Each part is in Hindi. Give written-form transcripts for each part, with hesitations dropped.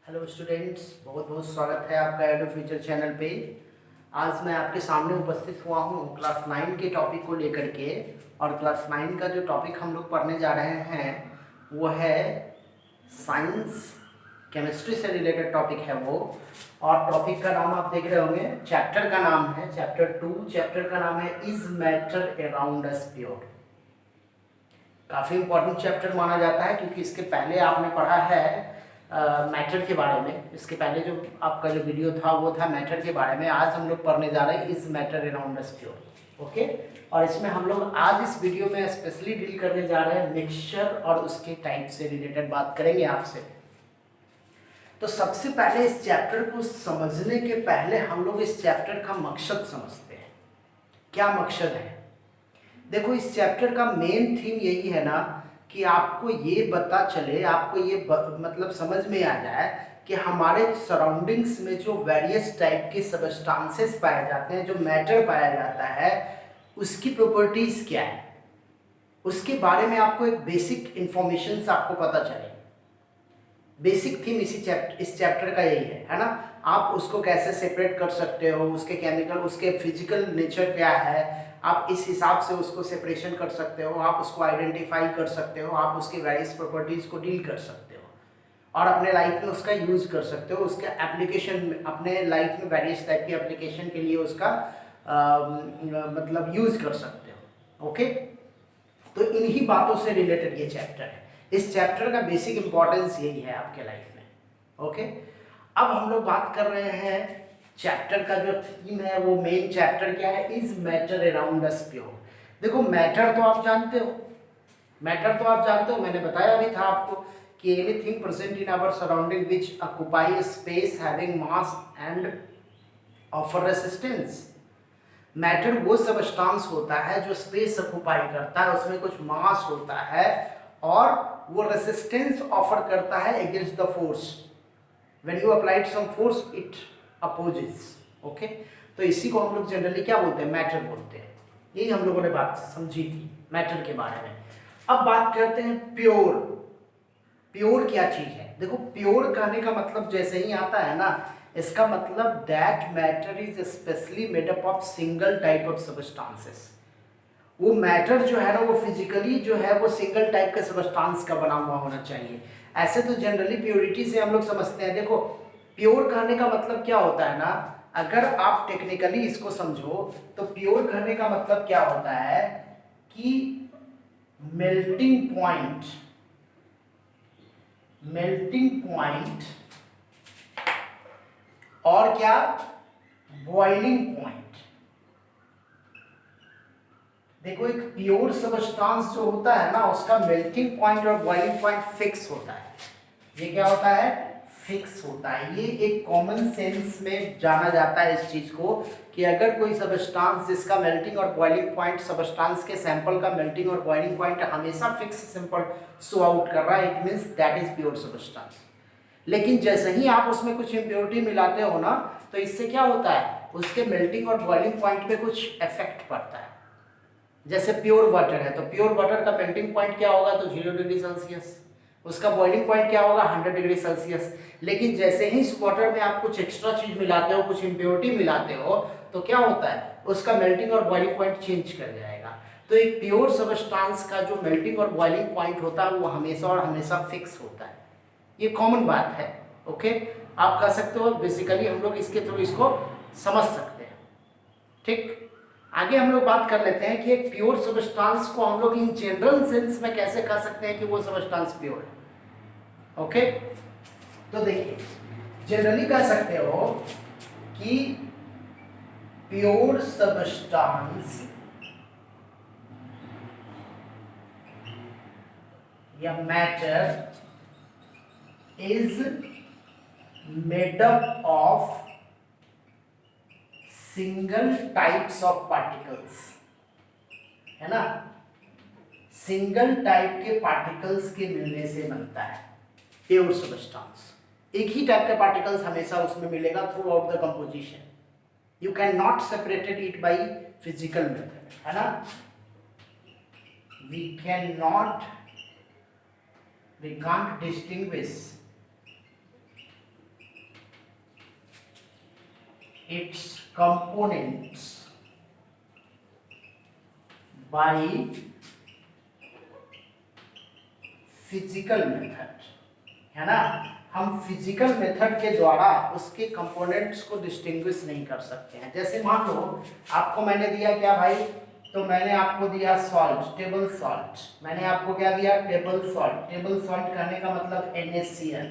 हेलो स्टूडेंट्स, बहुत बहुत स्वागत है आपका एडो फ्यूचर चैनल पे। आज मैं आपके सामने उपस्थित हुआ हूँ क्लास 9 के टॉपिक को लेकर के। और क्लास 9 का जो टॉपिक हम लोग पढ़ने जा रहे हैं वो है साइंस, केमिस्ट्री से रिलेटेड टॉपिक है वो। और टॉपिक का नाम आप देख रहे होंगे, चैप्टर का नाम है चैप्टर 2। चैप्टर का नाम है is matter around us pure. काफ़ी इंपॉर्टेंट चैप्टर माना जाता है क्योंकि इसके पहले आपने पढ़ा है मैटर के बारे में। इसके पहले जो आपका जो वीडियो था वो था मैटर के बारे में। आज हम लोग पढ़ने जा रहे हैं is matter around us pure. Okay, और इसमें हम लोग आज इस वीडियो में स्पेशली डील करने जा रहे हैं मिक्सचर और उसके टाइप से रिलेटेड बात करेंगे आपसे। तो सबसे पहले इस चैप्टर को समझने के पहले हम लोग इस चैप्टर का मकसद समझते हैं। क्या मकसद है? देखो, इस चैप्टर का मेन थीम यही है ना कि आपको ये पता चले, आपको ये मतलब समझ में आ जाए कि हमारे सराउंडिंग्स में जो वेरियस टाइप के सबस्टांसेस पाए जाते हैं, जो मैटर पाया जाता है, उसकी प्रॉपर्टीज क्या है, उसके बारे में आपको एक बेसिक इंफॉर्मेशन आपको पता चले। बेसिक थीम इस चैप्टर का यही है ना। आप उसको कैसे सेपरेट कर सकते हो, उसके केमिकल, उसके फिजिकल नेचर क्या है, आप इस हिसाब से उसको सेपरेशन कर सकते हो, आप उसको आइडेंटिफाई कर सकते हो, आप उसकी वेरियस प्रॉपर्टीज को डील कर सकते हो और अपने लाइफ में उसका यूज कर सकते हो। उसके एप्लीकेशन में, अपने लाइफ में वेरियस टाइप की एप्लीकेशन के लिए उसका मतलब यूज कर सकते हो। ओके, तो इन्हीं बातों से रिलेटेड ये चैप्टर है। इस चैप्टर का बेसिक इंपॉर्टेंस यही है आपके लाइफ में। ओके, अब हम लोग बात कर रहे हैं चैप्टर का जो थीम है, वो मेन चैप्टर क्या है, is matter around us pure. देखो, मैटर तो आप जानते हो, मैंने बताया भी था आपको कि anything present in our surrounding which occupy space having mass and offer resistance. Matter वो सबस्टांस होता है जो स्पेस ऑक्युपाई करता है, उसमें कुछ मास होता है और वो रेसिस्टेंस ऑफर करता है against the force. When you applied some force it opposes. Okay, तो इसी को हम लोग जनरली क्या बोलते हैं, मैटर बोलते हैं। यही हम लोगों ने बात समझी थी मैटर के बारे में। अब बात करते हैं प्योर। प्योर क्या चीज है? देखो, प्योर कहने का मतलब जैसे ही आता है ना, इसका मतलब that matter is specially made up of single type of substances. वो मैटर जो है ना, वो फिजिकली जो है वो सिंगल टाइप के सबस्टांस का बना हुआ होना चाहिए। ऐसे तो जनरली प्योरिटी से हम लोग समझते हैं। देखो, प्योर कहने का मतलब क्या होता है ना, अगर आप टेक्निकली इसको समझो तो प्योर कहने का मतलब क्या होता है कि मेल्टिंग पॉइंट और क्या, बॉइलिंग पॉइंट। देखो, एक प्योर सबस्टांस जो होता है ना, उसका मेल्टिंग पॉइंट और बॉइलिंग पॉइंट फिक्स होता है। ये क्या होता है? फिक्स होता है। ये एक कॉमन सेंस में जाना जाता है इस चीज को कि अगर कोई सबस्टांस जिसका मेल्टिंग और बॉइलिंग पॉइंट, सबस्टांस के सैंपल का मेल्टिंग और बॉइलिंग पॉइंट हमेशा फिक्स सिंपल शो आउट कर रहा है, it means that is pure substance. लेकिन जैसे ही आप उसमें कुछ इम्प्योरिटी मिलाते हो ना, तो इससे क्या होता है, उसके मेल्टिंग और बॉइलिंग पॉइंट पे कुछ इफेक्ट पड़ता है। जैसे प्योर वाटर है तो प्योर वाटर का मेल्टिंग पॉइंट क्या होगा, तो 0 डिग्री सेल्सियस। उसका बॉइलिंग पॉइंट क्या होगा, 100 डिग्री सेल्सियस। लेकिन जैसे ही इस वाटर में आप कुछ एक्स्ट्रा चीज मिलाते हो, कुछ इम्प्योरिटी मिलाते हो, तो क्या होता है, उसका मेल्टिंग और बॉइलिंग पॉइंट चेंज कर जाएगा। तो एक प्योर सबस्टांस का जो मेल्टिंग और बॉइलिंग पॉइंट होता है वो हमेशा और हमेशा फिक्स होता है। ये कॉमन बात है। ओके, आप कह सकते हो, बेसिकली हम लोग इसके थ्रू इसको समझ सकते हैं। ठीक, आगे हम लोग बात कर लेते हैं कि एक प्योर सबस्टांस को हम लोग इन जनरल सेंस में कैसे कह सकते हैं कि वो सबस्टांस प्योर है। ओके, तो देखिए, जनरली कह सकते हो कि प्योर सबस्टांस या matter is made up of single types of particles, है ना। सिंगल टाइप के पार्टिकल्स के मिलने से बनता है प्योर सबस्टांस। एक ही टाइप का पार्टिकल्स हमेशा उसमें मिलेगा throughout the composition. You can not separated it by physical method, है ना। We can't distinguish its components by physical method, है ना। हम फिजिकल मेथड के द्वारा उसके कंपोनेंट्स को डिस्टिंग्विश नहीं कर सकते हैं। जैसे मान लो आपको मैंने दिया क्या भाई, तो मैंने आपको दिया सॉल्ट, टेबल सॉल्ट। मैंने आपको क्या दिया, टेबल सॉल्ट। टेबल सॉल्ट कहने का मतलब NaCl।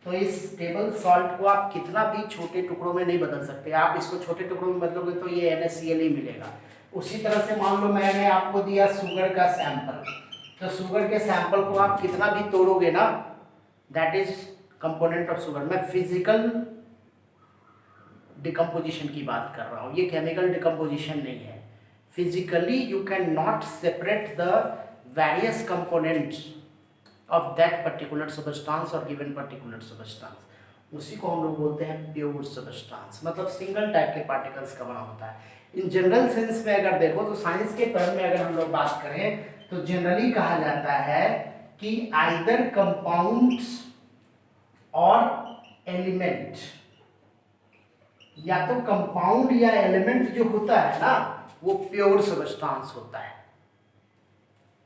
तो इस टेबल सॉल्ट को आप कितना भी छोटे टुकड़ों में नहीं बदल सकते। आप इसको छोटे टुकड़ों में बदलोगे तो ये NaCl ही मिलेगा। उसी तरह से मान लो मैंने आपको दिया शुगर का सैंपल, तो शुगर के सैंपल को आप कितना भी तोड़ोगे ना, that is component of sugar. मैं फिजिकल डिकम्पोजिशन की बात कर रहा हूँ, ये केमिकल डिकम्पोजिशन नहीं है। Physically you can not separate the various components of that particular substance और गिवन पर्टिकुलर सबस्टांस। उसी को हम लोग बोलते हैं प्योर सबस्टांस, मतलब सिंगल टाइप के पार्टिकल्स का बना होता है। इन जनरल सेंस में अगर देखो तो साइंस के टर्म में अगर हम लोग बात करें तो जनरली कहा जाता है कि आइदर कंपाउंड्स और एलिमेंट, या तो कंपाउंड या एलिमेंट जो होता है ना वो प्योर सबस्टांस होता है।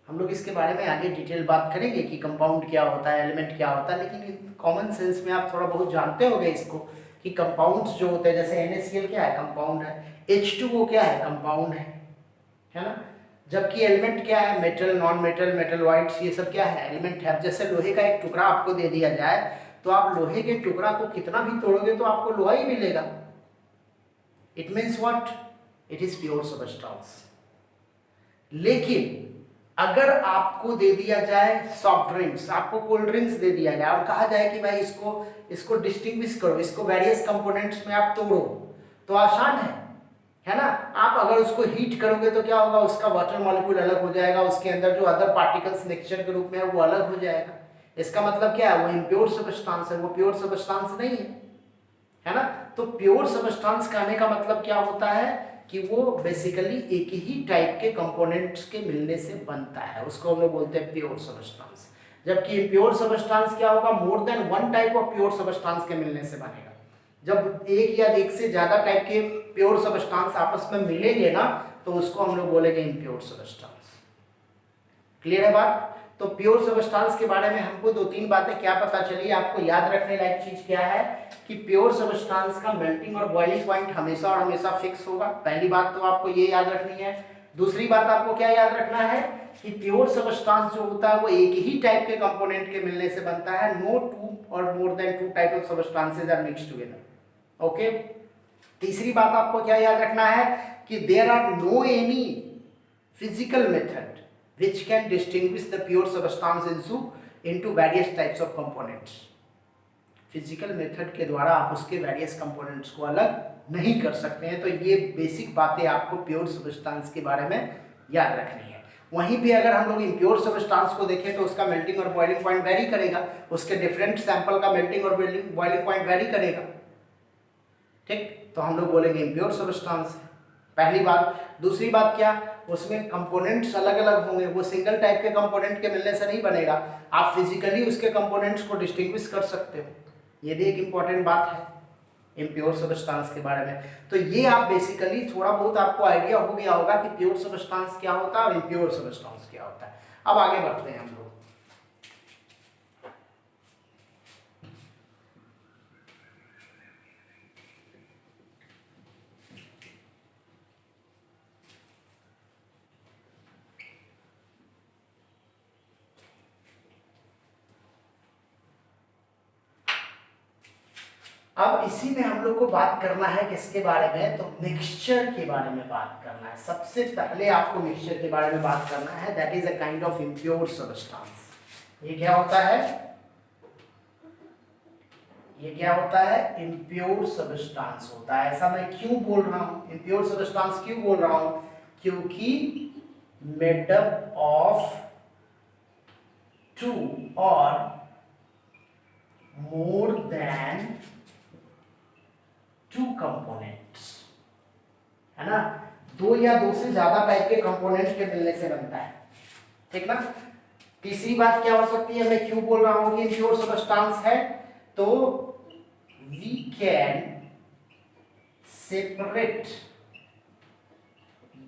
हम लोग इसके बारे में आगे डिटेल बात करेंगे कि कंपाउंड क्या होता है, एलिमेंट क्या होता है, लेकिन कॉमन सेंस में आप थोड़ा बहुत जानते होंगे इसको कि कंपाउंड्स जो होते हैं, जैसे NaCl क्या है, कंपाउंड है। H2O क्या है, कंपाउंड है ना। जबकि एलिमेंट क्या है, मेटल, नॉन मेटल, मेटलॉइड्स, ये सब क्या है, एलिमेंट है। अब जैसे लोहे का एक टुकड़ा आपको दे दिया जाए तो आप लोहे के टुकड़ा को कितना भी तोड़ोगे तो आपको लोहा ही मिलेगा। It means what, it is pure substance. लेकिन अगर आपको दे दिया जाए सॉफ्ट ड्रिंक्स, आपको कोल्ड ड्रिंक्स दे दिया जाए और कहा जाए कि भाई इसको डिस्टिंग्विश करो, इसको वेरियस कंपोनेंट्स में आप तोड़ो, तो आसान है ना। आप अगर उसको हीट करोगे तो क्या होगा, उसका वाटर मॉलिक्यूल अलग हो जाएगा, उसके अंदर जो अदर पार्टिकल्स मिक्सचर के रूप में है वो अलग हो जाएगा। इसका मतलब क्या है, वो इम्प्योर सबस्टांस है, वो प्योर सबस्टांस नहीं है ना। तो प्योर सबस्टांस कहने का मतलब क्या होता है कि वो बेसिकली एक ही टाइप के कंपोनेंट्स के मिलने से बनता है, उसको हम लोग बोलते हैं प्योर सबस्टांस। जबकि इम्प्योर सबस्टांस क्या होगा, more than one type of pure substance के मिलने से बनेगा। जब एक या एक से ज्यादा टाइप के प्योर सबस्टांस आपस में मिलेंगे ना तो उसको हम लोग बोलेंगे इम्प्योर सबस्टांस। क्लियर है बात। तो प्योर सबस्टांस के बारे में हमको दो तीन बातें क्या पता चली, आपको याद रखने लायक चीज क्या है कि प्योर सबस्टांस का मेल्टिंग और बॉइलिंग पॉइंट हमेशा और हमेशा फिक्स होगा। पहली बात तो आपको ये याद रखनी है। दूसरी बात आपको क्या याद रखना है कि प्योर सबस्टांस जो होता है वो एक ही टाइप के कंपोनेंट के मिलने से बनता है। नो टू और more than two type of substances are mixed together. Okay. तीसरी बात आपको क्या याद रखना है कि there are no any physical method which can distinguish the pure substance into various types of components। Physical method के द्वारा आप उसके वेरियस कंपोनेंट्स को अलग नहीं कर सकते हैं। तो ये बेसिक बातें आपको प्योर सबस्टांस के बारे में याद रखनी है। वहीं भी अगर हम लोग इम्प्योर सबस्टांस को देखें तो उसका मेल्टिंग और बॉइलिंग पॉइंट वेरी करेगा, उसके डिफरेंट सैंपल का मेल्टिंग और बॉइलिंग पॉइंट वेरी करेगा। ठीक, तो हम लोग बोलेंगे इम्प्योर सबस्टांस, पहली बात। दूसरी बात क्या, उसमें कंपोनेंट्स अलग अलग होंगे, वो सिंगल टाइप के कंपोनेंट के मिलने से नहीं बनेगा। आप फिजिकली उसके कंपोनेंट्स को डिस्टिंग्विश कर सकते हो, ये भी एक इंपॉर्टेंट बात है इम्प्योर सबस्टांस के बारे में। तो ये आप बेसिकली थोड़ा बहुत आपको आइडिया हो गया होगा कि प्योर सबस्टांस क्या होता है और इम्प्योर सबस्टांस क्या होता है। अब आगे बढ़ते हैं हम लोग। अब इसी में हम लोग को बात करना है किसके बारे में, तो मिक्सचर के बारे में बात करना है। सबसे पहले आपको मिक्सचर के बारे में बात करना है, that is a kind of impure substance. ये क्या होता है, ये क्या होता है, इम्प्योर सबस्टांस होता है। ऐसा मैं क्यों बोल रहा हूं, इम्प्योर सबस्टांस क्यों बोल रहा हूं, क्योंकि मेड अप ऑफ टू और मोर देन टू कंपोनेंट्स, है ना। दो या दो से ज्यादा टाइप के कंपोनेंट्स के मिलने से बनता है, ठीक ना। तीसरी बात क्या हो सकती है, मैं क्यों बोल रहा हूं कि इम्प्योर सबस्टांस है, तो we can separate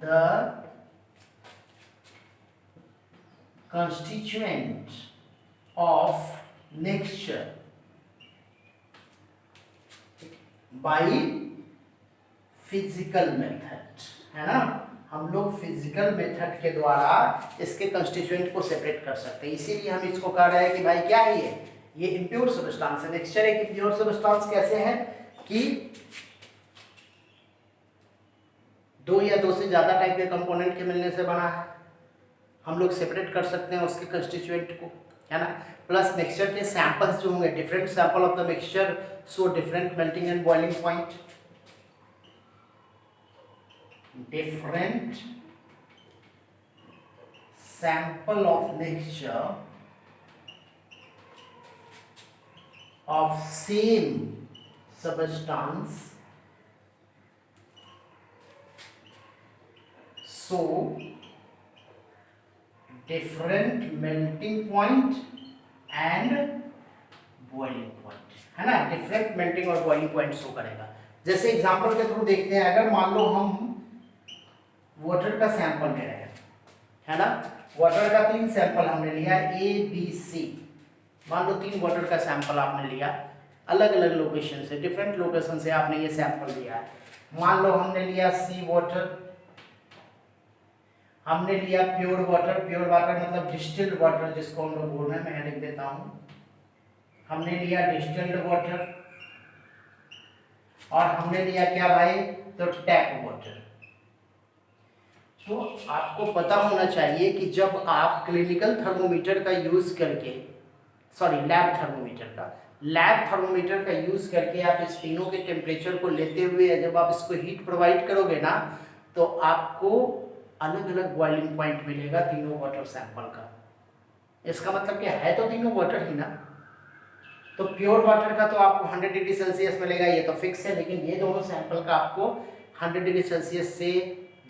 the constituent of mixture by physical method, है ना। हम लोग फिजिकल मेथड के द्वारा इसके कंस्टिट्यूएंट को सेपरेट कर सकते हैं। इसीलिए हम इसको कह रहे हैं कि भाई क्या है ये इम्प्योर सब्सटेंस है। मिक्सचर एक इम्प्योर सब्सटेंस कैसे है कि दो या दो से ज्यादा टाइप के कंपोनेंट के मिलने से बना है। हम लोग सेपरेट कर सकते हैं उसके कंस्टिट्यूएंट को, है ना। प्लस मिक्सचर के सैंपल्स जो होंगे, different sample of the mixture show different melting and boiling point. Different sample of mixture of same substance so different melting point and boiling point, है ना। डिफरेंट मेल्टिंग और बॉइलिंग पॉइंट शो करेगा। जैसे एग्जांपल के थ्रू देखते हैं, अगर मान लो हम वाटर का सैंपल ले रहे हैं, है ना। वाटर का 3 सैंपल हमने लिया, ए बी सी। मान लो 3 वाटर का सैंपल आपने लिया, अलग अलग लोकेशन से, डिफरेंट लोकेशन से आपने ये सैंपल लिया है। मान लो हमने लिया सी वाटर, हमने लिया प्योर वाटर। प्योर वाटर मतलब डिस्टिल्ड वाटर जिसको हम लोग बोल रहे हैं, मैं लिख देता हूं। हमने लिया डिस्टिल्ड वाटर और हमने लिया क्या भाई, तो टैप वाटर। तो आपको पता होना चाहिए कि जब आप क्लिनिकल थर्मोमीटर का यूज करके, सॉरी लैब थर्मोमीटर का यूज करके आप इस तीनों के टेम्परेचर को लेते हुए जब आप इसको हीट प्रोवाइड करोगे ना, तो आपको अलग अलग बॉइलिंग पॉइंट मिलेगा तीनों वाटर सैंपल का। इसका मतलब क्या है, तो तीनों वाटर ही ना। तो प्योर वाटर का तो आपको 100 डिग्री सेल्सियस मिलेगा, ये तो फिक्स है। लेकिन ये दोनों सैंपल का आपको 100 डिग्री सेल्सियस से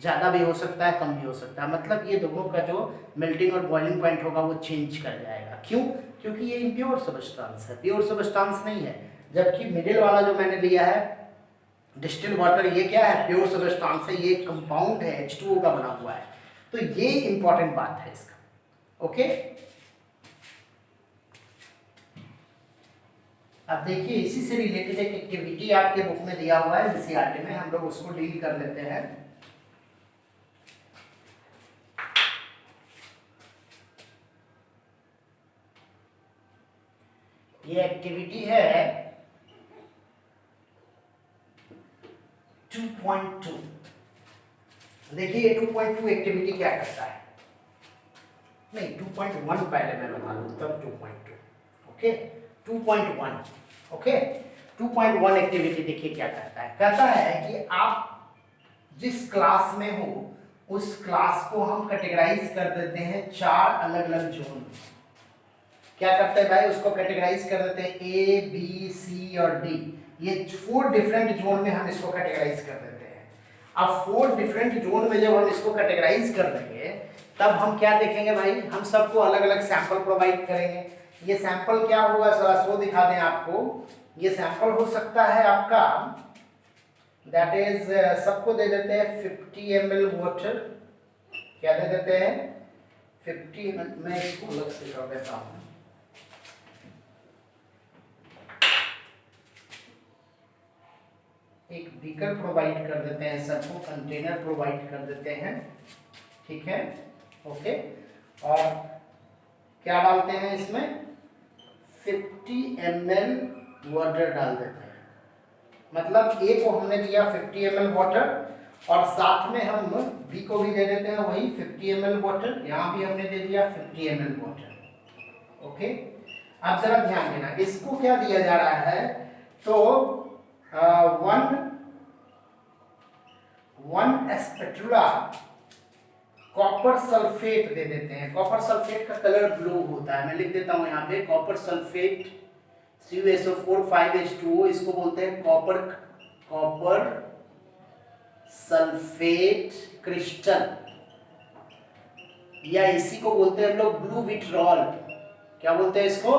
ज़्यादा भी हो सकता है, कम भी हो सकता है। मतलब ये दोनों का जो मेल्टिंग और बॉइलिंग पॉइंट होगा वो चेंज कर जाएगा। क्यों? क्योंकि ये इम्प्योर सब्सटेंस है, प्योर सब्सटेंस नहीं है। जबकि मिडिल वाला जो मैंने लिया है डिस्टिल्ड वाटर, ये क्या है, प्योर सब्सटेंस है, ये कंपाउंड है, H2O का बना हुआ है। तो ये इंपॉर्टेंट बात है इसका। ओके, अब देखिए इसी से रिलेटेड एक एक्टिविटी आपके बुक में दिया हुआ है एनसीईआरटी में, हम लोग उसको डील कर लेते हैं। ये एक्टिविटी है 2.2। देखिए 2.2 एक्टिविटी क्या करता है, नहीं 2.1 पहले मैं बता दूं तब 2.2। ओके 2.1, ओके 2.1 एक्टिविटी देखिए क्या करता है। कहता है कि आप जिस क्लास में हो उस क्लास को हम कैटेगराइज कर देते हैं 4 अलग अलग जोन में। क्या करते हैं भाई, उसको कैटेगराइज कर देते हैं ए बी सी और डी। ये 4 डिफरेंट जोन में हम इसको कैटेगराइज कर देते हैं। अब 4 डिफरेंट जोन में जब हम इसको कैटेगराइज कर देंगे तब हम क्या देखेंगे भाई, हम सबको अलग अलग सैंपल प्रोवाइड करेंगे। ये सैंपल क्या होगा, जरा शो दिखा दें आपको। ये सैंपल हो सकता है आपका, दैट इज सबको दे देते हैं 50 ml वाटर। क्या दे देते हैं 50 ml, मैं इसको अलग से कर देता हूँ। एक बीकर प्रोवाइड कर देते हैं सबको, कंटेनर प्रोवाइड कर देते हैं, ठीक है। ओके, और क्या डालते हैं इसमें 50 ml वाटर डाल देते हैं। मतलब ए को हमने दिया 50 ml वाटर और साथ में हम बी को भी दे देते हैं वही 50 ml वाटर। यहाँ भी हमने दे दिया 50 ml वाटर। ओके, अब जरा ध्यान देना, इसको क्या दिया जा रहा है, तो वन स्पेटुला कॉपर सल्फेट दे देते हैं। कॉपर सल्फेट का कलर ब्लू होता है, मैं लिख देता हूं यहाँ पे कॉपर सल्फेट CuSO4 5H2O, इसको बोलते हैं कॉपर सल्फेट क्रिस्टल, या इसी को बोलते हैं हम लोग ब्लू विट्रॉल। क्या बोलते हैं इसको,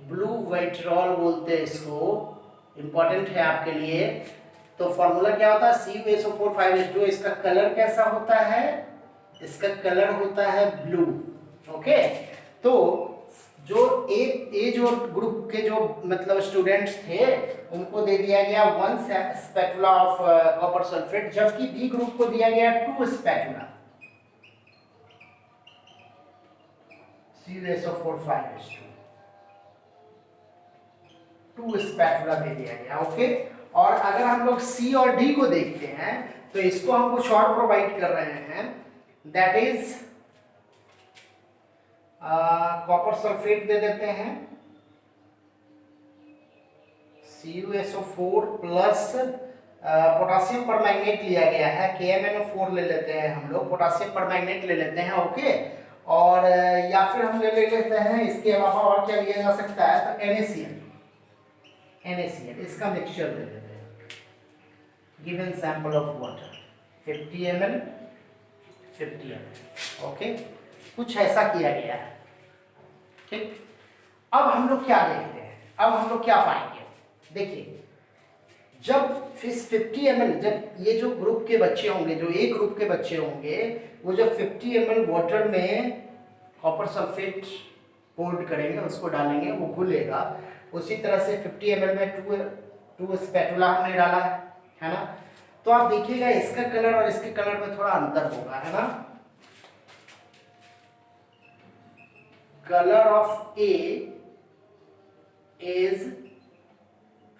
ब्लू विट्रॉल बोलते हैं इसको। इंपॉर्टेंट है आपके लिए, तो फॉर्मूला क्या होता है CuSO4 5H2। इसका कलर कैसा होता है, इसका कलर होता है ब्लू। ओके, तो जो ए जो ग्रुप के जो मतलब स्टूडेंट्स थे उनको दे दिया गया 1 स्पैटुला ऑफ कॉपर सल्फेट, जबकि बी ग्रुप को दिया गया 2 स्पैटुला CuSO4 5H2, 2 स्पैटुला दे दिया गया। ओके, और अगर हम लोग सी और डी को देखते हैं तो इसको हम कुछ और प्रोवाइड कर रहे हैं, दैट इज कॉपर सल्फेट दे देते हैं CuSO4 प्लस पोटासियम परमैंगनेट लिया गया है, KMnO4 ले लेते हैं हम लोग, पोटासियम परमैंगनेट ले लेते हैं। ओके, और या फिर हम ले लेते हैं इसके अलावा और क्या लिया जा सकता है, तो NaCl इसका मिक्सचर ले लेते हैं। Given sample of water 50 ml 50 ml। Okay, कुछ ऐसा किया गया है। ठीक, अब हम लोग क्या देखते हैं, अब हम लोग क्या पाएंगे, देखिए जब 50 ml, जब ये जो ग्रुप के बच्चे होंगे, जो ए ग्रुप के बच्चे होंगे, वो जब 50 ml वाटर में कॉपर सल्फेट पोर्ड करेंगे, उसको डालेंगे, वो घुलेगा। उसी तरह से 50 ml में 2 स्पैटुला हमने डाला है ना। तो आप देखिएगा इसका कलर और इसके कलर में थोड़ा अंतर होगा, है ना। Colour of A is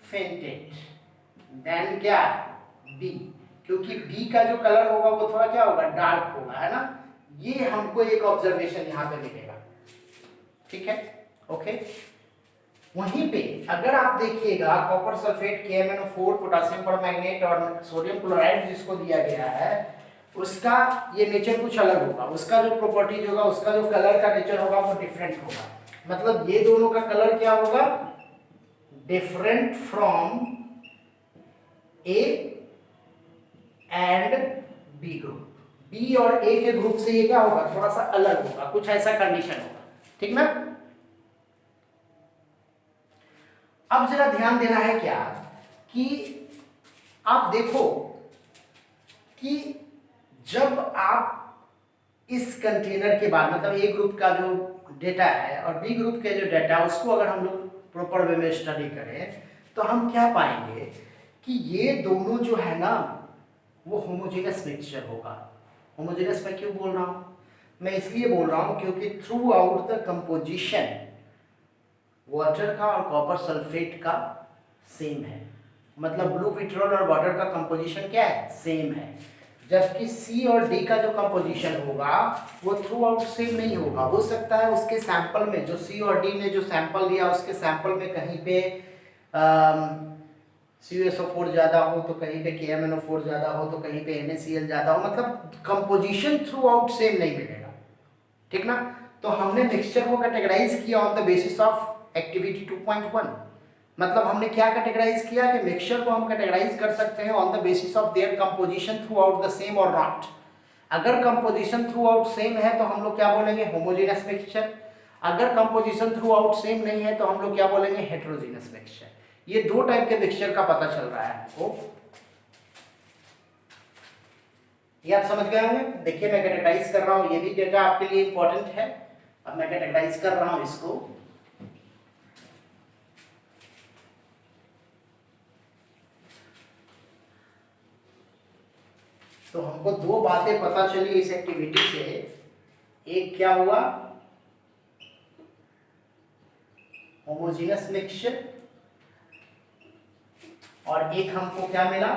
fainted then क्या बी, क्योंकि बी का जो कलर होगा वो थोड़ा क्या होगा, डार्क होगा, है ना। ये हमको एक ऑब्जर्वेशन यहाँ पे मिलेगा। ठीक है, ओके। वहीं पे अगर आप देखिएगा copper sulphate, KMnO4, potassium permanganate और सोडियम क्लोराइड जिसको दिया गया है, उसका ये नेचर कुछ अलग होगा, उसका जो प्रॉपर्टीज होगा, उसका जो कलर का नेचर होगा वो डिफरेंट होगा। मतलब ये दोनों का कलर क्या होगा, different from A and B group. B और ए के ग्रुप से ये क्या होगा, थोड़ा सा अलग होगा, कुछ ऐसा कंडीशन होगा। ठीक ना। अब जरा ध्यान देना है क्या कि आप देखो कि जब आप इस कंटेनर के बाद मतलब ए ग्रुप का जो डेटा है और बी ग्रुप के जो डेटा है उसको अगर हम लोग प्रॉपर वे में स्टडी करें तो हम क्या पाएंगे कि ये दोनों जो है ना वो होमोजेनस मिक्सचर होगा। होमोजेनस मैं क्यों बोल रहा हूँ, मैं इसलिए बोल रहा हूँ क्योंकि through out the composition water का और कॉपर सल्फेट का सेम है। मतलब ब्लू विट्रोल और वाटर का कंपोजिशन क्या है, सेम है। जबकि सी और डी का जो कंपोजिशन होगा वो थ्रू आउट सेम नहीं होगा। हो सकता है उसके सैंपल में, जो सी और डी ने जो सैंपल लिया उसके सैंपल में कहीं पे CuSO4 ज़्यादा हो तो कहीं पे KMnO4 ज़्यादा हो तो कहीं पे NaCl ज़्यादा हो, मतलब कंपोजिशन थ्रू आउट सेम नहीं मिलेगा। ठीक ना। तो हमने मिक्सचर को कैटेगराइज किया on the basis of activity 2.1। मतलब हमने क्या कैटेगराइज किया कि मिक्सचर को हम कैटेगराइज कर सकते हैं on the basis of their composition through out the same और नॉट। अगर कंपोजिशन थ्रू आउट सेम है तो हम लोग क्या बोलेंगे, होमोजेनस मिक्सचर। अगर कंपोजिशन थ्रू आउट सेम नहीं है तो हम लोग क्या बोलेंगे, हेट्रोजेनस मिक्सचर। ये दो टाइप के मिक्सचर का पता चल रहा है आपको, ये आप समझ गए होंगे। देखिए मैं कैटेगराइज कर रहा हूँ, ये भी डेटा आपके लिए इंपॉर्टेंट है। अब मैं कैटेगराइज कर रहा हूँ इसको। तो हमको दो बातें पता चली इस एक्टिविटी से। एक क्या हुआ, होमोजेनस मिक्सचर, और एक हमको क्या मिला,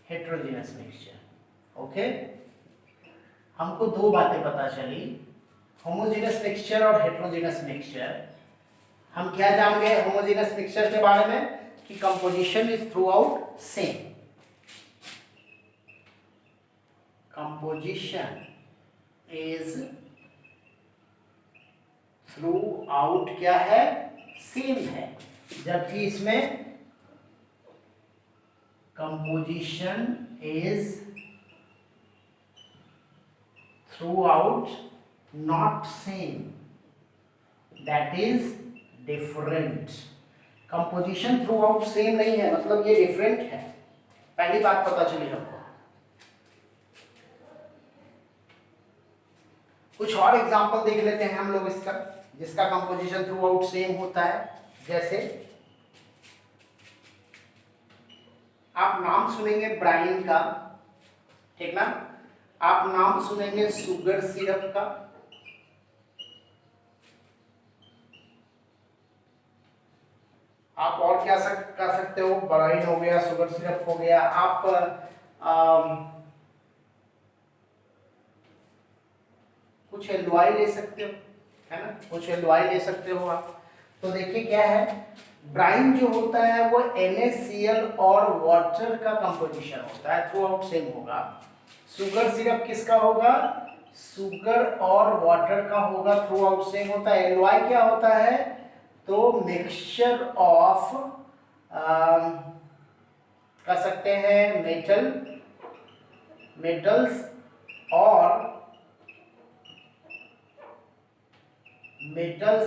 हेट्रोजेनस मिक्सचर। ओके, हमको दो बातें पता चली, होमोजेनस मिक्सचर और हेट्रोजेनस मिक्सचर। हम क्या जान गए होमोजेनस मिक्सचर के बारे में कि composition is through out same. Composition is through out क्या है, सेम है। जबकि इसमें composition is through out not same, that is different. Composition through out same नहीं है, मतलब ये डिफरेंट है। पहली बात पता चली हमको। कुछ और एग्जांपल देख लेते हैं हम लोग इसका, जिसका कंपोजिशन थ्रू आउट सेम होता है। जैसे आप नाम सुनेंगे ब्राइन का, ठीक ना, आप नाम सुनेंगे शुगर सिरप का, आप और क्या कर सकते हो, ब्राइन हो गया, शुगर सिरप हो गया, आप कुछ एलुआई ले सकते हो, है ना, कुछ एलुआई ले सकते हो आप। तो देखिए क्या है, ब्राइन जो होता है वो NaCl और वाटर का कंपोजिशन होता है, थ्रू आउट सेम होगा। शुगर सिरप किसका होगा, शुगर और वाटर का होगा, थ्रू आउट सेम होता है। एलुआई क्या होता है, तो मिक्सचर ऑफ कह सकते हैं मेटल्स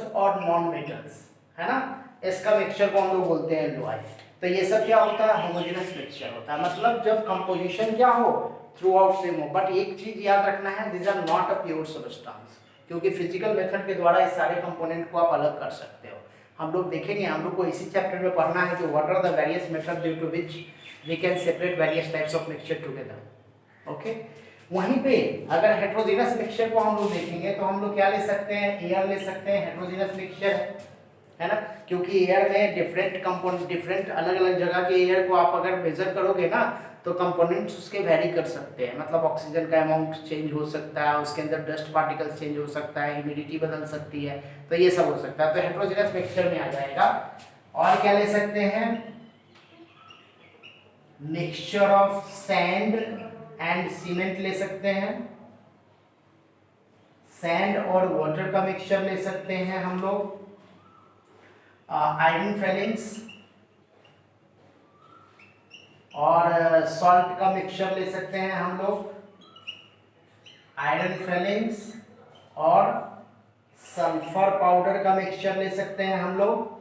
और नॉन मेटल्स, है ना, इसका मिक्सचर को हम लोग बोलते हैं एलुआई। तो ये सब क्या होता है, होमोजेनस मिक्सचर होता है, मतलब जब कंपोजिशन क्या हो, थ्रू आउट सेम हो। बट एक चीज याद रखना है, this are not a pure substance, क्योंकि फिजिकल मेथड के द्वारा इस सारे कंपोनेंट को आप अलग कर सकते हो। हम लोग देखेंगे, हम लोग को इसी चैप्टर में पढ़ना है कि what are the various method due to which we can separate various types of mixture together. Okay, वहीं पे अगर हेट्रोजीनस मिक्सचर को हम लोग देखेंगे तो हम लोग क्या ले सकते हैं, एयर ले सकते हैं, हेट्रोजीनस मिक्सचर है ना, क्योंकि एयर में डिफरेंट कंपोनेंट, डिफरेंट अलग अलग जगह के एयर को आप अगर मेजर करोगे ना तो कंपोनेंट्स उसके वेरी कर सकते हैं, मतलब ऑक्सीजन का अमाउंट चेंज हो सकता है, उसके अंदर डस्ट पार्टिकल्स चेंज हो सकता है, ह्यूमिडिटी बदल सकती है, तो ये सब हो सकता है, तो हेट्रोजीनस मिक्सचर में आ जाएगा। और क्या ले सकते हैं, mixture of sand and cement ले सकते हैं, सैंड और वाटर का मिक्सचर ले सकते हैं हम लोग, आयरन फिलिंग्स और सॉल्ट का मिक्सचर ले सकते हैं हम लोग, आयरन फिलिंग्स और सल्फर पाउडर का मिक्सचर ले सकते हैं हम लोग।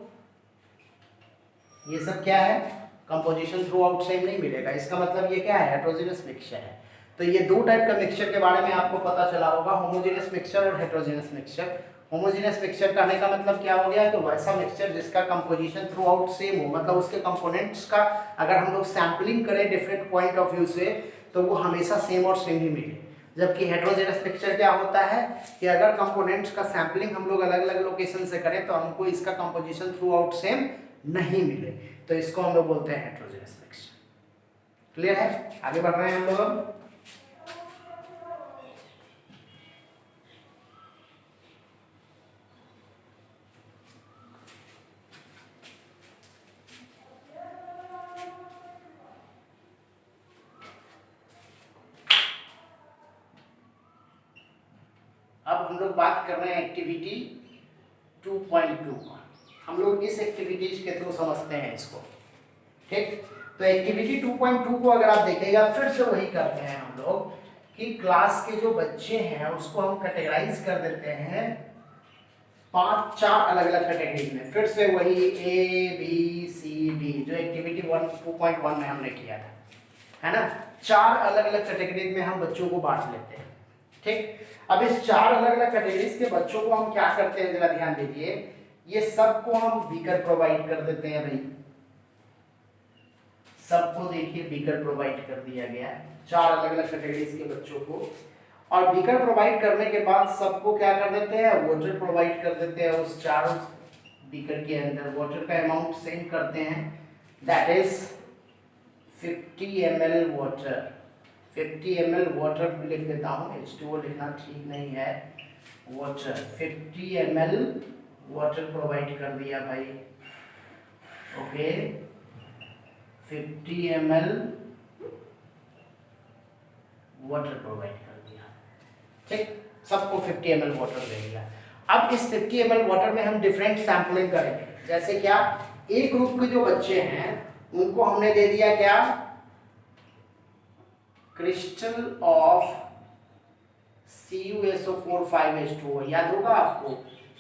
ये सब क्या है, कंपोजिशन थ्रू आउट सेम नहीं मिलेगा, इसका मतलब ये क्या है, हेट्रोजीनस मिक्सचर है। तो ये दो टाइप का मिक्सचर के बारे में आपको पता चला होगा, होमोजेनस मिक्सचर और हेट्रोजीनस मिक्सचर। होमोजेनस मिक्सचर कहने का मतलब क्या हो गया, तो वैसा मिक्सचर जिसका कंपोजिशन थ्रू आउट सेम हो, मतलब उसके कंपोनेंट्स का अगर हम लोग सैम्पलिंग करें डिफरेंट पॉइंट ऑफ व्यू से तो वो हमेशा सेम और सेम ही मिले। जबकि हेट्रोजेनस मिक्सचर क्या होता है कि अगर कंपोनेंट्स का सैम्पलिंग हम लोग अलग अलग लोकेशन से करें तो हमको इसका कंपोजिशन थ्रू आउट सेम नहीं मिले, तो इसको हम लोग बोलते हैं हेट्रोजेनस मिक्सचर। क्लियर है, आगे बढ़ रहे हैं हम लोग। अब हम लोग बात कर रहे हैं एक्टिविटी 2.2। हम लोग इस एक्टिविटीज के थ्रू समझते हैं इसको, ठीक। तो एक्टिविटी 2.2 को अगर आप देखिएगा, फिर से वही करते हैं हम लोग कि क्लास के जो बच्चे हैं उसको हम कैटेगराइज कर देते हैं 5-4 अलग अलग कैटेगरीज में। फिर से वही ABCD जो एक्टिविटी 2.1 में हमने किया था, है ना, 4 अलग अलग कैटेगरीज में हम बच्चों को बांट लेते हैं, ठीक। अब इस 4 अलग अलग कैटेगरीज के बच्चों को हम क्या करते हैं, जरा ध्यान दीजिए, ये सबको हम बीकर प्रोवाइड कर देते हैं भाई, सबको देखिए बीकर प्रोवाइड कर दिया गया है 4 अलग अलग कैटेगरीज के बच्चों को। और बीकर प्रोवाइड करने के बाद सबको क्या कर देते हैं, वाटर प्रोवाइड कर देते हैं, उस 4 बीकर के अंदर वाटर का अमाउंट सेंड करते हैं, that is 50 ml water. 50 ml water लिख देता हूँ, H2O लिखना ठीक नहीं है, वाटर 50 ml वाटर प्रोवाइड कर दिया भाई, ओके 50 ml वाटर प्रोवाइड कर दिया, ठीक, सबको 50 ml वाटर दे दिया। अब इस 50 ml वाटर में हम डिफरेंट सैंपलिंग करेंगे, जैसे क्या, एक ग्रुप के जो बच्चे हैं उनको हमने दे दिया क्या, क्रिस्टल ऑफ CuSO4 5H2O। याद होगा आपको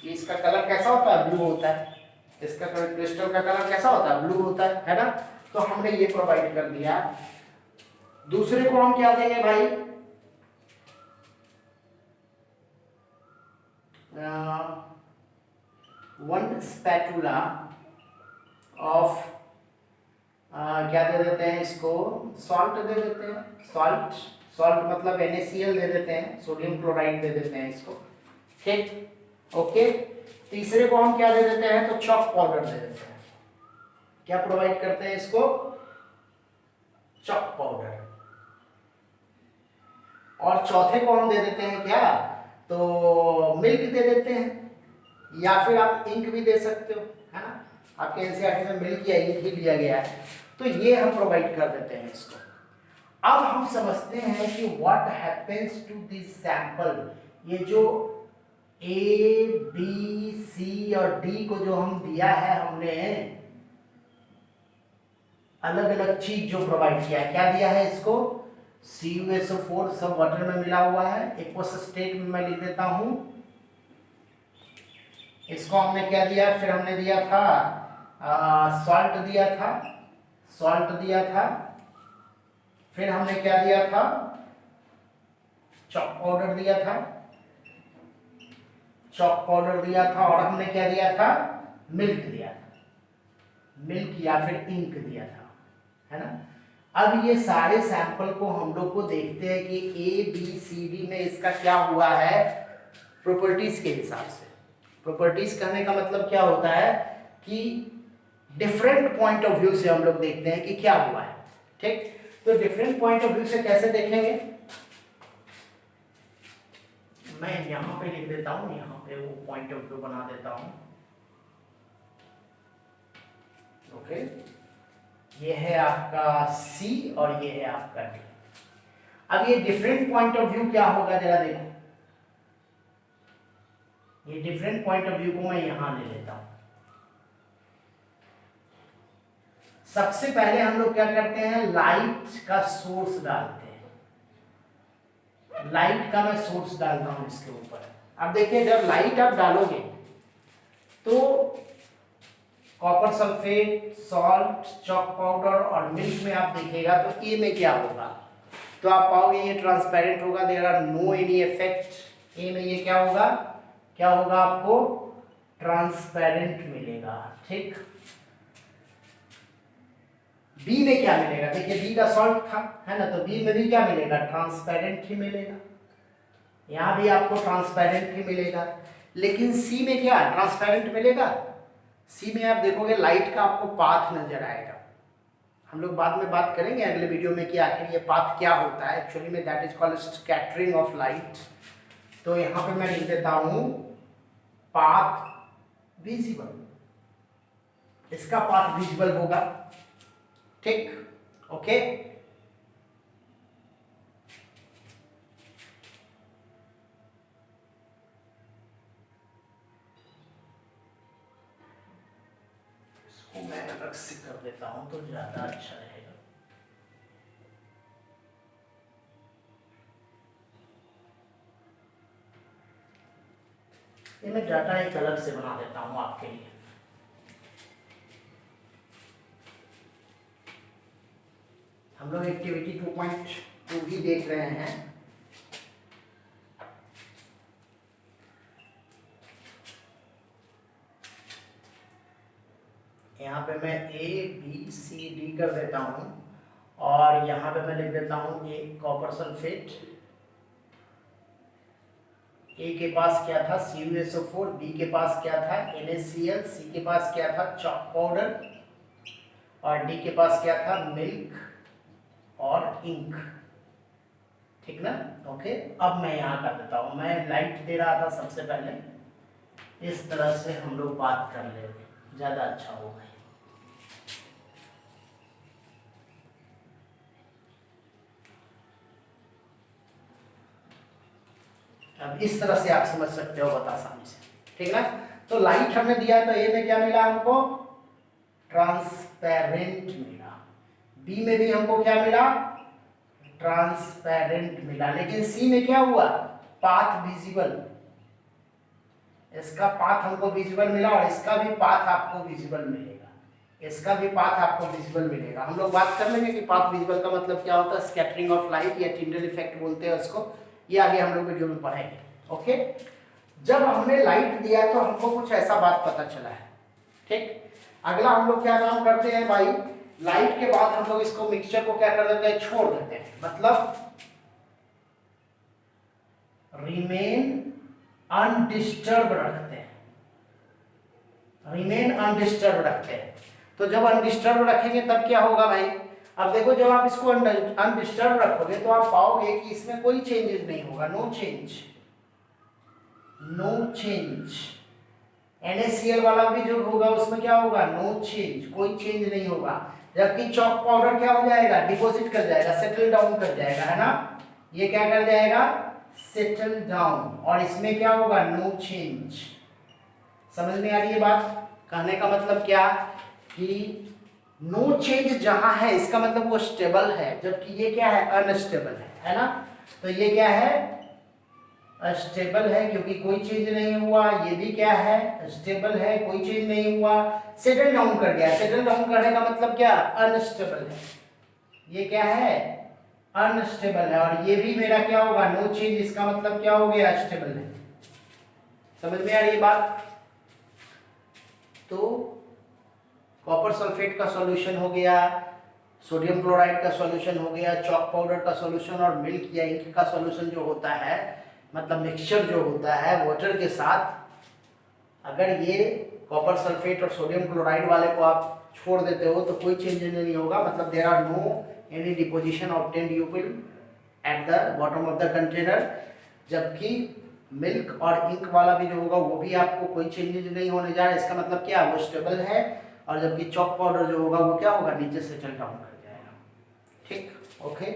कि इसका कलर कैसा होता है, ब्लू होता है, इसका क्रिस्टल का कलर कैसा होता है? ब्लू होता है ना? तो हमने ये प्रोवाइड कर दिया। दूसरे को हम क्या देंगे भाई? वन स्पैटुला ऑफ क्या दे देते हैं इसको? सॉल्ट दे देते हैं। सॉल्ट, सॉल्ट मतलब NaCl दे देते हैं, सोडियम क्लोराइड दे देते हैं इसको। ठीक, ओके। तीसरे को हम क्या दे देते हैं? तो चॉक पाउडर दे देते हैं। क्या प्रोवाइड करते हैं इसको? Chalk powder. और चौथे को हम दे देते हैं क्या? तो मिल्क दे देते हैं, या फिर आप इंक भी दे सकते हो, है ना? आपके एनसीईआरटी में मिल्क या इंक ही लिया गया है, तो ये हम प्रोवाइड कर देते हैं इसको। अब हम समझते हैं कि what happens to this sample. ये जो A, B, C और D को जो हम दिया है, हमने अलग अलग चीज जो प्रोवाइड किया है, क्या दिया है इसको? CuSO4 सब वाटर में मिला हुआ है, एक्वस स्टेट में मैं लिख देता हूं। इसको हमने क्या दिया? फिर हमने दिया था सॉल्ट दिया था, सॉल्ट दिया था। फिर हमने क्या दिया था? चॉक पाउडर दिया था, चॉक पाउडर दिया था। और हमने क्या दिया था? मिल्क दिया था, मिल्क या फिर इंक दिया था, है ना? अब ये सारे सैंपल को हम लोग को देखते हैं कि ABCD में इसका क्या हुआ है प्रॉपर्टीज के हिसाब से। प्रॉपर्टीज कहने का मतलब क्या होता है कि डिफरेंट पॉइंट ऑफ व्यू से हम लोग देखते हैं कि क्या हुआ है। ठीक, तो डिफरेंट पॉइंट ऑफ व्यू से कैसे देखेंगे? मैं यहां पे लिख देता हूं, यहां पे वो पॉइंट ऑफ व्यू बना देता हूं। ओके, ये है आपका C और ये है आपका D। अब ये डिफरेंट पॉइंट ऑफ व्यू क्या होगा जरा देखो। ये डिफरेंट पॉइंट ऑफ व्यू को मैं यहां ले लेता हूं। सबसे पहले हम लोग क्या करते हैं? लाइट का सोर्स डालते हैं। लाइट का मैं सोर्स डालता हूं इसके ऊपर। अब देखिए, जब लाइट आप डालोगे तो copper sulphate, salt, chalk powder और मिल्क में आप देखिएगा तो ए में क्या होगा? तो आप पाओगे ये ट्रांसपेरेंट होगा, there are no any effect. ए में ये क्या होगा? क्या होगा? आपको ट्रांसपेरेंट मिलेगा। ठीक, बी में क्या मिलेगा? देखिए बी का सॉल्ट था, है ना? तो बी में भी क्या मिलेगा? ट्रांसपेरेंट ही मिलेगा। यहां भी आपको ट्रांसपेरेंट ही मिलेगा। लेकिन सी में क्या ट्रांसपेरेंट मिलेगा? सी में आप देखोगे लाइट का आपको पाथ नजर आएगा। हम लोग बाद में बात करेंगे अगले वीडियो में कि आखिर ये पाथ क्या होता है। एक्चुअली में that is called scattering of light. तो यहां पे मैं लिख देता हूं पाथ विजिबल, इसका पाथ विजिबल होगा। ठीक, ओके। इसको मैं अलग से कर देता हूं तो ज्यादा अच्छा रहेगा। ये मैं डाटा एक अलग से बना देता हूं आपके लिए। हम लोग एक्टिविटी 2.2 ही देख रहे हैं। यहाँ पे मैं ABCD कर देता हूँ और यहाँ पे मैं लिख देता हूँ ए कॉपर सल्फेट। ए के पास क्या था? CuSO4। बी के पास क्या था? NaCl। सी के पास क्या था? Chalk powder. और डी के पास क्या था? मिल्क और इंक। ठीक ना? ओके, अब मैं यहाँ कर देता हूँ। मैं लाइट दे रहा था सबसे पहले, इस तरह से हम लोग बात कर लेंगे, ज़्यादा अच्छा होगा। अब इस तरह से आप समझ सकते हो बहुत आसानी से। ठीक है, तो लाइट हमने दिया तो ए में क्या मिला हमको? ट्रांसपेरेंट मिला। बी में भी हमको क्या मिला? ट्रांसपेरेंट मिला। लेकिन सी में क्या हुआ? Path visible. इसका पाथ हमको विजिबल मिला और इसका भी पाथ आपको विजिबल मिलेगा, इसका भी पाथ आपको विजिबल मिलेगा। हम लोग बात कर लेंगे कि पाथ विजिबल का मतलब क्या होता है, स्कैटरिंग ऑफ लाइट या टिंडल इफेक्ट बोलते हैं उसको, ये आगे हम लोग वीडियो में पढ़ेंगे। ओके, जब हमने लाइट दिया तो हमको कुछ ऐसा बात पता चला है। ठीक, अगला हम लोग क्या काम करते हैं भाई, लाइट के बाद हम लोग इसको मिक्सचर को क्या कर देते हैं, छोड़ देते हैं, मतलब रिमेन अनडिस्टर्ब रखते हैं, रिमेन अनडिस्टर्ब रखते हैं। तो जब अनडिस्टर्ब रखेंगे तब क्या होगा भाई, अब देखो जब आप इसको अनडिस्टर्ब रखोगे तो आप पाओगे कि इसमें कोई चेंजेस नहीं होगा, no change, no change. NaCl वाला भी जो होगा उसमें क्या होगा, नो चेंज, कोई चेंज नहीं होगा। जबकि चॉक पाउडर क्या हो जाएगा, डिपॉजिट कर जाएगा, सेटल डाउन कर जाएगा, है ना, ये क्या कर जाएगा, सेटल डाउन, और इसमें क्या होगा, नो चेंज। समझ में आ रही है बात, कहने का मतलब क्या कि नो चेंज जहां है इसका मतलब वो स्टेबल है, जबकि ये क्या है, अनस्टेबल है ना। तो ये क्या है, स्टेबल है क्योंकि कोई चेंज नहीं हुआ, ये भी क्या है, स्टेबल है, कोई चेंज नहीं हुआ, सेटल डाउन कर गया। सेटल डाउन करने का मतलब क्या, अनस्टेबल है, ये क्या है, अनस्टेबल है, और ये भी मेरा क्या होगा, नो चेंज, इसका मतलब क्या हो गया, स्टेबल है। समझ में आ रही है बात। तो कॉपर सल्फेट का सॉल्यूशन हो गया, सोडियम क्लोराइड का सॉल्यूशन हो गया, चॉक पाउडर का सॉल्यूशन, और मिल्क या इंक का सॉल्यूशन जो होता है, मतलब मिक्सचर जो होता है वाटर के साथ, अगर ये कॉपर सल्फेट और सोडियम क्लोराइड वाले को आप छोड़ देते हो तो कोई चेंज नहीं होगा, मतलब there are no any deposition obtained you will at the bottom of the container. जबकि मिल्क और इंक वाला भी जो होगा वो भी आपको कोई चेंजेस नहीं होने जा रहा है, इसका मतलब क्या, वो स्टेबल है। और जबकि चॉक पाउडर जो होगा वो क्या होगा, नीचे से सेटल डाउन कर जाएगा। ठीक, ओके।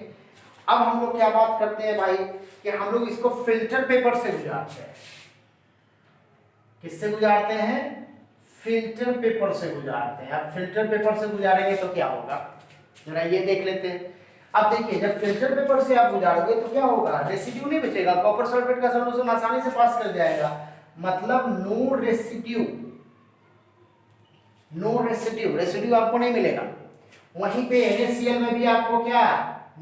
अब हम लोग क्या बात करते हैं भाई कि हम लोग इसको फिल्टर पेपर से गुजारते हैं। किससे गुजारते हैं, फिल्टर पेपर से गुजारते हैं। अब फिल्टर पेपर से गुजारेंगे तो क्या होगा, जरा ये देख लेते हैं। अब देखिए, जब फिल्टर पेपर से आप गुजारोगे तो क्या होगा, रेसिड्यू नहीं बचेगा, कॉपर सल्फेट का सॉल्यूशन आसानी से पास कर जाएगा, मतलब no residue, no residue, residue आपको नहीं मिलेगा। वहीं पे NaCl में भी आपको क्या,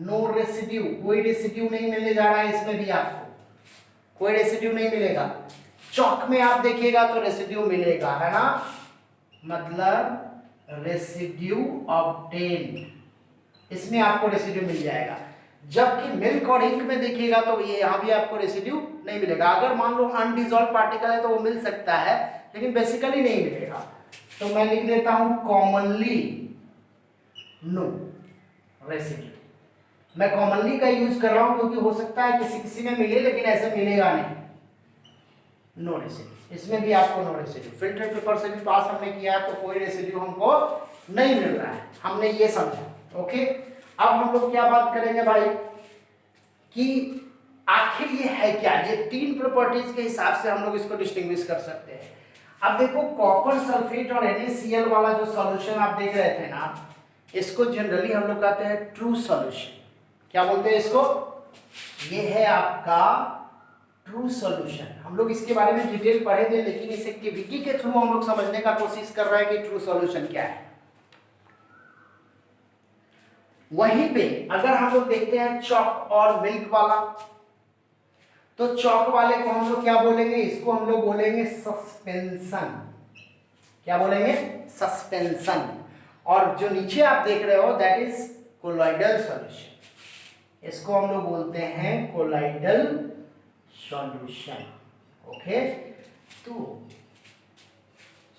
नो रेसिड्यू, कोई रेसिड्यू नहीं मिलने जा रहा है, इसमें भी आपको कोई रेसिड्यू नहीं मिलेगा। चॉक में आप देखिएगा तो रेसिड्यू मिलेगा, है ना, मतलब रेसिड्यू ऑब्टेन्ड, इसमें आपको रेसिड्यू मिल जाएगा। जबकि मिल्क और इंक में देखिएगा तो ये यहाँ भी आपको रेसिड्यू नहीं मिलेगा। अगर मान लो अनडिसॉल्व पार्टिकल है तो वो मिल सकता है, लेकिन बेसिकली नहीं मिलेगा। तो मैं लिख देता हूं कॉमनली नो रेसिड्यू। मैं कॉमनली का यूज कर रहा हूं क्योंकि हो सकता है किसी किसी में मिले, लेकिन ऐसे मिलेगा नहीं, नो रेसिड्यू। इसमें भी आपको नो रेसिड्यू। फिल्टर पेपर से भी पास हमने किया तो कोई रेसिड्यू हमको नहीं मिल रहा है, हमने ये समझा। ओके, अब हम लोग क्या बात करेंगे भाई कि आखिर ये है क्या, ये तीन प्रॉपर्टीज के हिसाब से हम लोग इसको डिस्टिंग्विश कर सकते हैं। अब देखो, कॉपर सल्फेट और NaCl वाला जो सॉल्यूशन आप देख रहे थे ना, इसको जनरली हम लोग कहते हैं ट्रू सॉल्यूशन। क्या बोलते हैं इसको, ये है आपका ट्रू सॉल्यूशन। हम लोग इसके बारे में डिटेल पढ़े थे, लेकिन इस एक्टिविटी के थ्रू हम लोग समझने का कोशिश कर रहे हैं कि ट्रू सॉल्यूशन क्या है। वहीं पे अगर हम लोग देखते हैं चॉक और मिल्क वाला, तो चॉक वाले को हम लोग क्या बोलेंगे, इसको हम लोग बोलेंगे सस्पेंशन। क्या बोलेंगे, सस्पेंशन। और जो नीचे आप देख रहे हो दैट इज कोलॉइडल सॉल्यूशन, इसको हम लोग बोलते हैं कोलॉइडल सॉल्यूशन। ओके, तो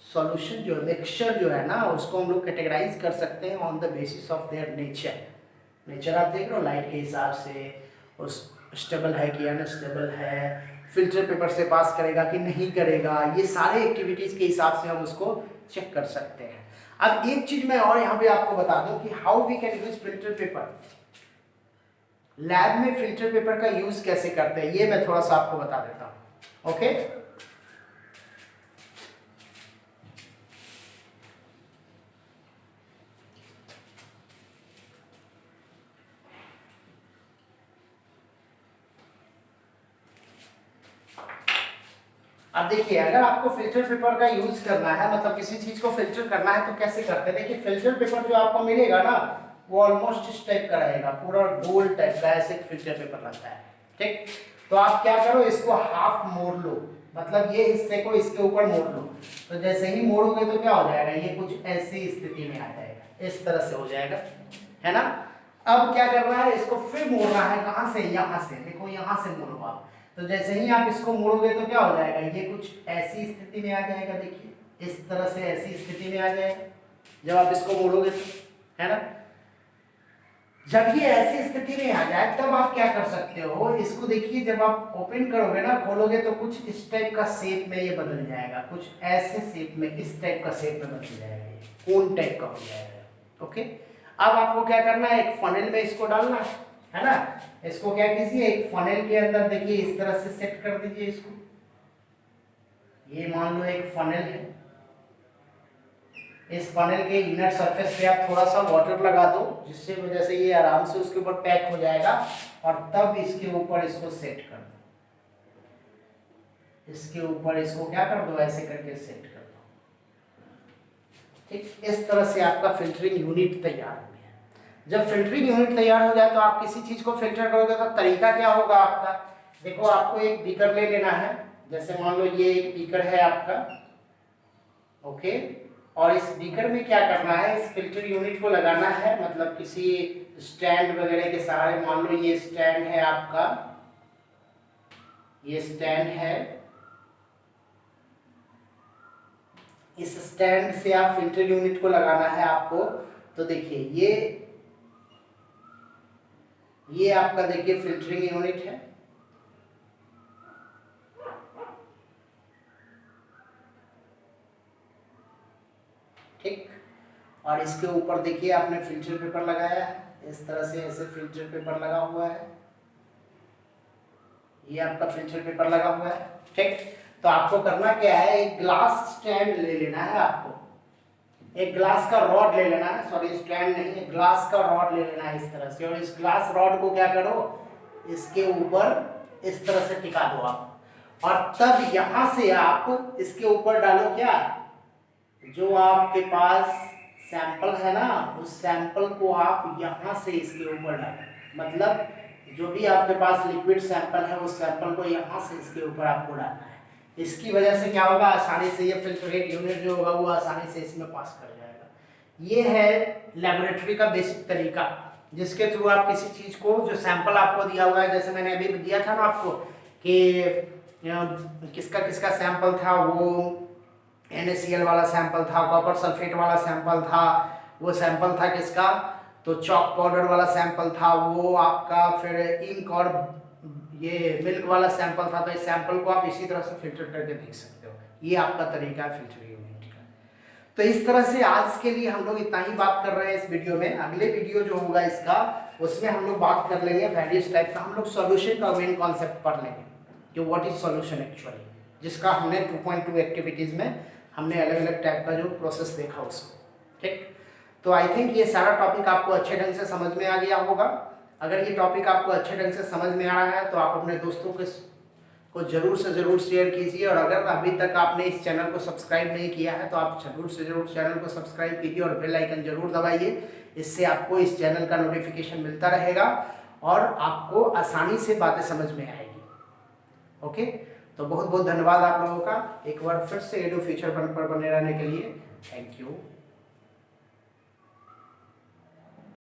सॉल्यूशन जो मिक्सचर जो है ना, उसको हम लोग कैटेगराइज कर सकते हैं on the basis of their nature. Nature आप देख रहे हो, लाइट के हिसाब से उस स्टेबल है कि अनस्टेबल है, फिल्टर पेपर से पास करेगा कि नहीं करेगा, ये सारे एक्टिविटीज़ के हिसाब से हम उसको चेक कर सकते हैं। अब एक चीज़ मैं और यहाँ पे आपको बता दूं कि how we can use filter paper. Lab में फिल्टर पेपर का यूज कैसे करते हैं, ये मैं थोड़ा सा आपको बता देता हूँ। ओके, अब देखिए, अगर आपको फिल्टर पेपर का यूज करना है, मतलब किसी चीज को फिल्टर करना है, तो कैसे करते हैं? देखिए, फिल्टर पेपर जो आपको मिलेगा ना, वो ऑलमोस्ट इस टाइप का रहेगा, पूरा गोल टाइप का, ऐसे फिल्टर पेपर लगता है। ठीक, तो आप क्या करो, इसको हाफ मोड़ लो, मतलब ये हिस्से को इसके ऊपर मोड़ लो। तो जैसे ही मोड़ोगे तो क्या हो जाएगा, ये कुछ ऐसी स्थिति में आ जाएगा, इस तरह से हो जाएगा, है ना। अब क्या करना है, इसको फिर मोड़ना है, कहाँ से? यहाँ से। देखो, यहाँ से मोड़ो आप। तो जैसे ही आप इसको मोड़ोगे तो क्या हो जाएगा, ये कुछ ऐसी स्थिति में आ जाएगा। देखिए, इस तरह से ऐसी स्थिति में आ जाएगा जब आप इसको मोड़ोगे तो, है ना। जब ये ऐसी स्थिति में आ जाए तब आप क्या कर सकते हो, इसको देखिए, जब आप ओपन करोगे ना, खोलोगे तो कुछ इस टाइप का शेप में ये बदल जाएगा, कुछ ऐसे शेप में, इस टाइप का शेप में बदल जाएगा, ये कोन टाइप का हो जाएगा। ओके, अब आपको क्या करना है, एक फनेल में इसको डालना है ना। इसको क्या कीजिए, एक फनेल के अंदर देखिए इस तरह से सेट कर दीजिए इसको। ये मान लो एक फनेल है, इस फनेल के इनर सरफेस पे आप थोड़ा सा वाटर लगा दो, जिससे वजह से ये आराम से उसके ऊपर पैक हो जाएगा, और तब इसके ऊपर इसको सेट कर दो। इसके ऊपर इसको क्या कर दो, ऐसे करके सेट कर दो। ठीक, इस तरह से आपका फिल्टरिंग यूनिट तैयार हो गया। जब फिल्टरिंग यूनिट तैयार हो जाए तो आप किसी चीज को फिल्टर करोगे तो तरीका क्या होगा आपका? देखो, आपको एक बीकर ले लेना है, जैसे मान लो ये एक बीकर है आपका, ओके। और इस बीकर में क्या करना है, इस फिल्टर यूनिट को लगाना है, मतलब किसी स्टैंड वगैरह के सहारे। मान लो ये स्टैंड है आपका, ये स्टैंड है, इस स्टैंड से आप फिल्टर यूनिट को लगाना है आपको। तो देखिए, ये आपका देखिए फिल्टरिंग यूनिट है, ठीक। और इसके ऊपर देखिए आपने फिल्टर पेपर लगाया है, इस तरह से ऐसे फिल्टर पेपर लगा हुआ है, ये आपका फिल्टर पेपर लगा हुआ है, ठीक। तो आपको करना क्या है, एक ग्लास स्टैंड ले लेना है आपको, एक ग्लास का रॉड ले लेना है, सॉरी स्टैंड नहीं, एक ग्लास का रॉड ले लेना है इस तरह से। और इस ग्लास रॉड को क्या करो, इसके ऊपर इस तरह से टिका दो आप, और तब यहां से आप इसके ऊपर डालो क्या, जो आपके पास सैंपल है ना, उस सैंपल को आप यहां से इसके ऊपर डालो। मतलब जो भी आपके पास लिक्विड सैंपल है, उस सैंपल को यहां से इसके ऊपर आपको डालना है। इसकी वजह से क्या होगा, आसानी से ये फिल्ट्रेट यूनिट जो होगा वो आसानी से इसमें पास कर जाएगा। ये है लेबोरेटरी का बेसिक तरीका, जिसके थ्रू आप किसी चीज को, जो सैंपल आपको दिया हुआ है, जैसे मैंने अभी दिया था ना आपको कि किसका किसका सैंपल था, वो NaCl वाला सैंपल था, कॉपर सल्फेट वाला सैंपल था, वो सैंपल था किसका, तो चॉक पाउडर वाला सैंपल था वो आपका, फिर इंक और ये मिल्क वाला सैंपल था। तो इस सैंपल को आप इसी तरह से फिल्टर करके देख सकते हो। ये आपका तरीका है फिल्टर यूनिट का। तो इस तरह से आज के लिए हम लोग इतना ही बात कर रहे हैं इस वीडियो में। अगले वीडियो जो होगा इसका, उसमें हम लोग बात कर लेंगे वेरियस टाइप का, हम लोग सॉल्यूशन का मेन कॉन्सेप्ट पढ़ लेंगे कि व्हाट इज सॉल्यूशन एक्चुअली, जिसका हमने 2.2 एक्टिविटीज में हमने अलग अलग टाइप का जो प्रोसेस देखा उसको, ठीक। तो आई थिंक ये सारा टॉपिक आपको अच्छे ढंग से समझ में आ गया होगा। अगर ये टॉपिक आपको अच्छे ढंग से समझ में आ रहा है तो आप अपने दोस्तों को जरूर से जरूर शेयर कीजिए। और अगर अभी तक आपने इस चैनल को सब्सक्राइब नहीं किया है तो आप जरूर से जरूर चैनल को सब्सक्राइब कीजिए और बेल आइकन जरूर दबाइए। इससे आपको इस चैनल का नोटिफिकेशन मिलता रहेगा और आपको आसानी से बातें समझ में आएगी। ओके, तो बहुत बहुत धन्यवाद आप लोगों का एक बार फिर से एडू फ्यूचर पर बने रहने के लिए। Thank you.